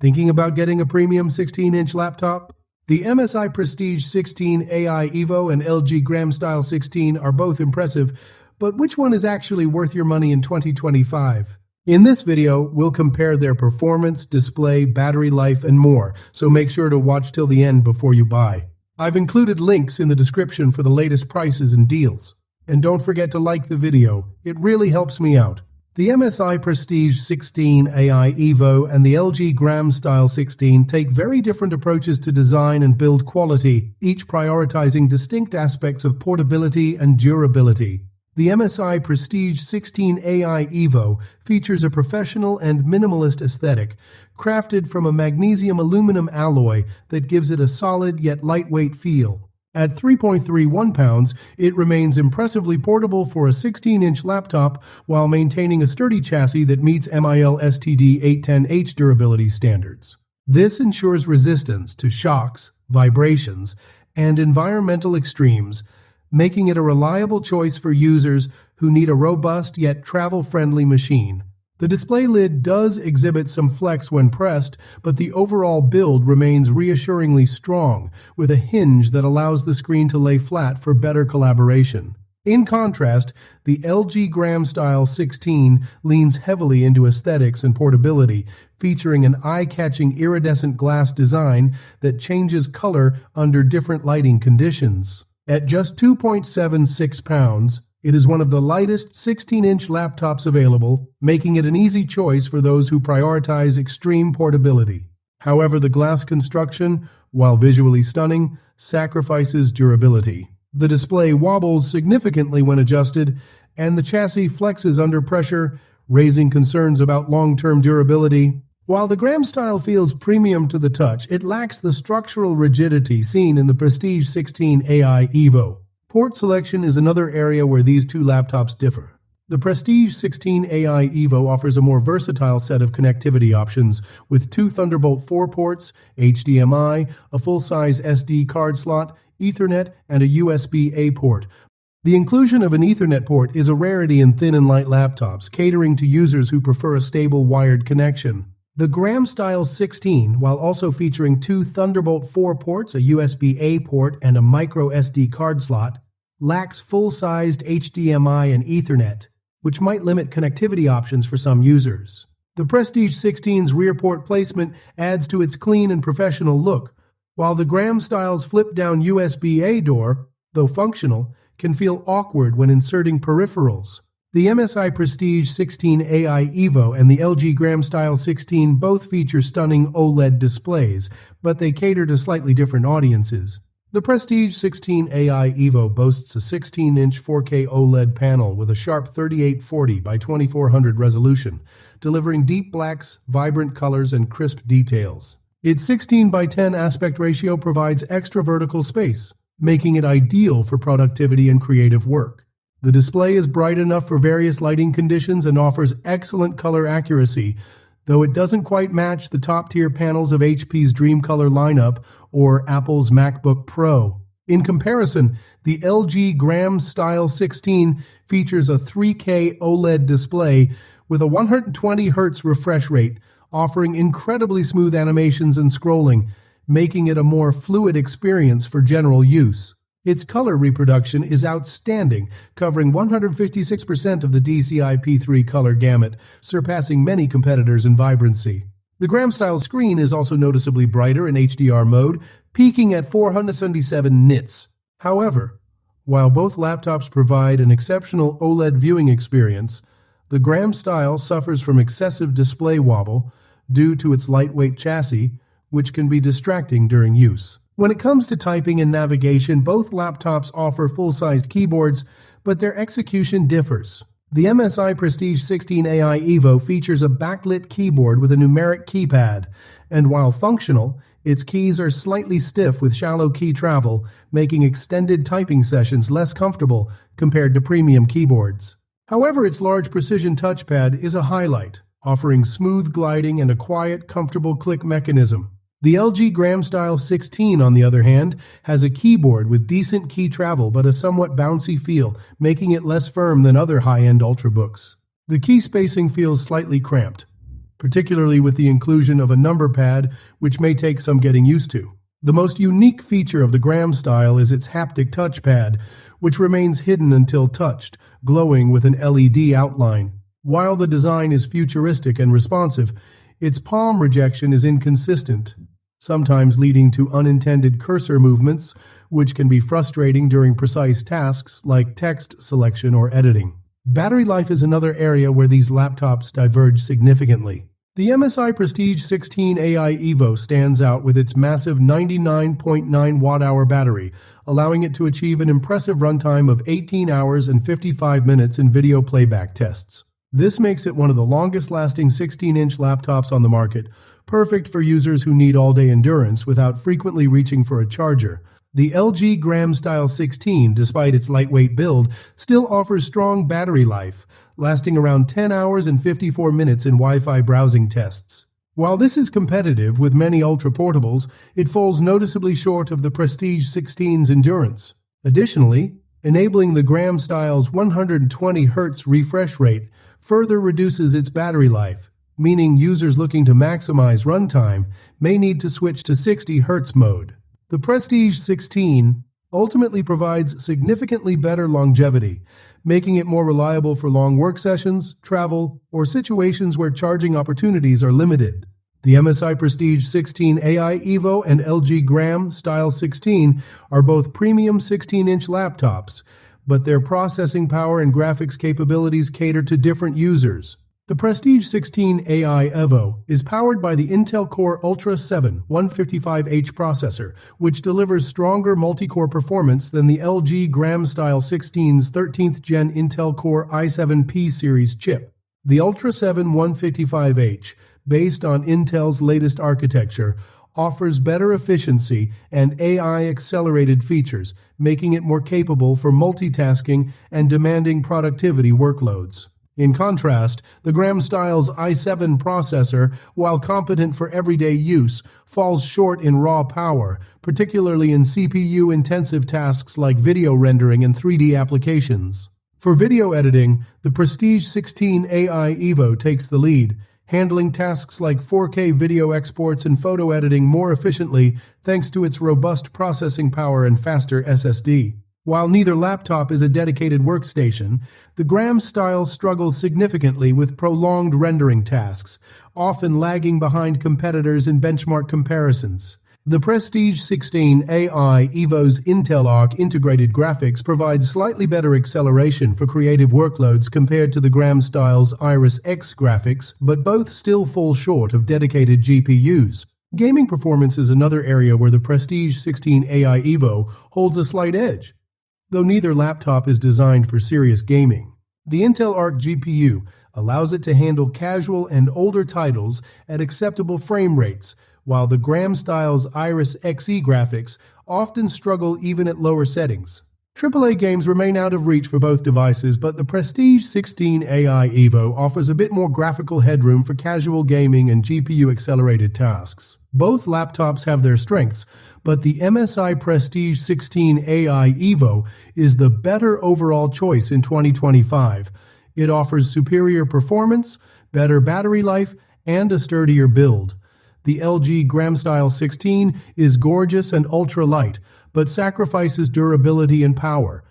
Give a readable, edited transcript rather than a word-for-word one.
Thinking about getting a premium 16-inch laptop? The MSI Prestige 16 AI Evo and LG Gram Style 16 are both impressive, but which one is actually worth your money in 2025? In this video, we'll compare their performance, display, battery life, and more, so make sure to watch till the end before you buy. I've included links in the description for the latest prices and deals. And don't forget to like the video, it really helps me out. The MSI Prestige 16 AI Evo and the LG Gram Style 16 take very different approaches to design and build quality, each prioritizing distinct aspects of portability and durability. The MSI Prestige 16 AI Evo features a professional and minimalist aesthetic, crafted from a magnesium aluminum alloy that gives it a solid yet lightweight feel. At 3.31 pounds, it remains impressively portable for a 16-inch laptop while maintaining a sturdy chassis that meets MIL-STD 810H durability standards. This ensures resistance to shocks, vibrations, and environmental extremes, making it a reliable choice for users who need a robust yet travel-friendly machine. The display lid does exhibit some flex when pressed, but the overall build remains reassuringly strong, with a hinge that allows the screen to lay flat for better collaboration. In contrast, the LG Gram Style 16 leans heavily into aesthetics and portability, featuring an eye-catching iridescent glass design that changes color under different lighting conditions. At just 2.76 pounds, it is one of the lightest 16-inch laptops available, making it an easy choice for those who prioritize extreme portability. However, the glass construction, while visually stunning, sacrifices durability. The display wobbles significantly when adjusted, and the chassis flexes under pressure, raising concerns about long-term durability. While the Gram Style feels premium to the touch, it lacks the structural rigidity seen in the Prestige 16 AI Evo. Port selection is another area where these two laptops differ. The Prestige 16 AI Evo offers a more versatile set of connectivity options, with two Thunderbolt 4 ports, HDMI, a full-size SD card slot, Ethernet, and a USB-A port. The inclusion of an Ethernet port is a rarity in thin and light laptops, catering to users who prefer a stable wired connection. The Gram Style 16, while also featuring two Thunderbolt 4 ports, a USB-A port, and a micro SD card slot, lacks full-sized HDMI and Ethernet, which might limit connectivity options for some users. The Prestige 16's rear port placement adds to its clean and professional look, while the Gram Style's flip-down USB-A door, though functional, can feel awkward when inserting peripherals. The MSI Prestige 16 AI Evo and the LG Gram Style 16 both feature stunning OLED displays, but they cater to slightly different audiences. The Prestige 16 AI Evo boasts a 16-inch 4K OLED panel with a sharp 3840 by 2400 resolution, delivering deep blacks, vibrant colors, and crisp details. Its 16 by 10 aspect ratio provides extra vertical space, making it ideal for productivity and creative work. The display is bright enough for various lighting conditions and offers excellent color accuracy, though it doesn't quite match the top-tier panels of HP's Dream Color lineup or Apple's MacBook Pro. In comparison, the LG Gram Style 16 features a 3K OLED display with a 120Hz refresh rate, offering incredibly smooth animations and scrolling, making it a more fluid experience for general use. Its color reproduction is outstanding, covering 156% of the DCI-P3 color gamut, surpassing many competitors in vibrancy. The Gram Style screen is also noticeably brighter in HDR mode, peaking at 477 nits. However, while both laptops provide an exceptional OLED viewing experience, the Gram Style suffers from excessive display wobble due to its lightweight chassis, which can be distracting during use. When it comes to typing and navigation, both laptops offer full-sized keyboards, but their execution differs. The MSI Prestige 16 AI Evo features a backlit keyboard with a numeric keypad, and while functional, its keys are slightly stiff with shallow key travel, making extended typing sessions less comfortable compared to premium keyboards. However, its large precision touchpad is a highlight, offering smooth gliding and a quiet, comfortable click mechanism. The LG Gram Style 16, on the other hand, has a keyboard with decent key travel but a somewhat bouncy feel, making it less firm than other high-end Ultrabooks. The key spacing feels slightly cramped, particularly with the inclusion of a number pad, which may take some getting used to. The most unique feature of the Gram style is its haptic touchpad, which remains hidden until touched, glowing with an LED outline. While the design is futuristic and responsive, its palm rejection is inconsistent, sometimes leading to unintended cursor movements, which can be frustrating during precise tasks like text selection or editing. Battery life is another area where these laptops diverge significantly. The MSI Prestige 16 AI Evo stands out with its massive 99.9 watt-hour battery, allowing it to achieve an impressive runtime of 18 hours and 55 minutes in video playback tests. This makes it one of the longest-lasting 16-inch laptops on the market, perfect for users who need all-day endurance without frequently reaching for a charger. The LG Gram Style 16, despite its lightweight build, still offers strong battery life, lasting around 10 hours and 54 minutes in Wi-Fi browsing tests. While this is competitive with many ultra-portables, it falls noticeably short of the Prestige 16's endurance. Additionally, enabling the Gram Style's 120 Hz refresh rate further reduces its battery life, meaning users looking to maximize runtime may need to switch to 60 Hz mode. The Prestige 16 ultimately provides significantly better longevity, making it more reliable for long work sessions, travel, or situations where charging opportunities are limited. The MSI Prestige 16 AI Evo and LG Gram Style 16 are both premium 16-inch laptops, but their processing power and graphics capabilities cater to different users. The Prestige 16 AI Evo is powered by the Intel Core Ultra 7 155H processor, which delivers stronger multi-core performance than the LG Gram Style 16's 13th Gen Intel Core i7P series chip. The Ultra 7 155H, based on Intel's latest architecture, offers better efficiency and AI-accelerated features, making it more capable for multitasking and demanding productivity workloads. In contrast, the Gram Style's i7 processor, while competent for everyday use, falls short in raw power, particularly in CPU-intensive tasks like video rendering and 3D applications. For video editing, the Prestige 16 AI Evo takes the lead, handling tasks like 4K video exports and photo editing more efficiently thanks to its robust processing power and faster SSD. While neither laptop is a dedicated workstation, the Gram Style struggles significantly with prolonged rendering tasks, often lagging behind competitors in benchmark comparisons. The Prestige 16 AI Evo's Intel Arc integrated graphics provides slightly better acceleration for creative workloads compared to the Gram Style's iridescent graphics, but both still fall short of dedicated GPUs. Gaming performance is another area where the Prestige 16 AI Evo holds a slight edge, though neither laptop is designed for serious gaming. The Intel Arc GPU allows it to handle casual and older titles at acceptable frame rates, while the Gram Style's Iris Xe graphics often struggle even at lower settings. AAA games remain out of reach for both devices, but the Prestige 16 AI Evo offers a bit more graphical headroom for casual gaming and GPU-accelerated tasks. Both laptops have their strengths, but the MSI Prestige 16 AI Evo is the better overall choice in 2025. It offers superior performance, better battery life, and a sturdier build. The LG Gram Style 16 is gorgeous and ultra-light, but sacrifices durability and power.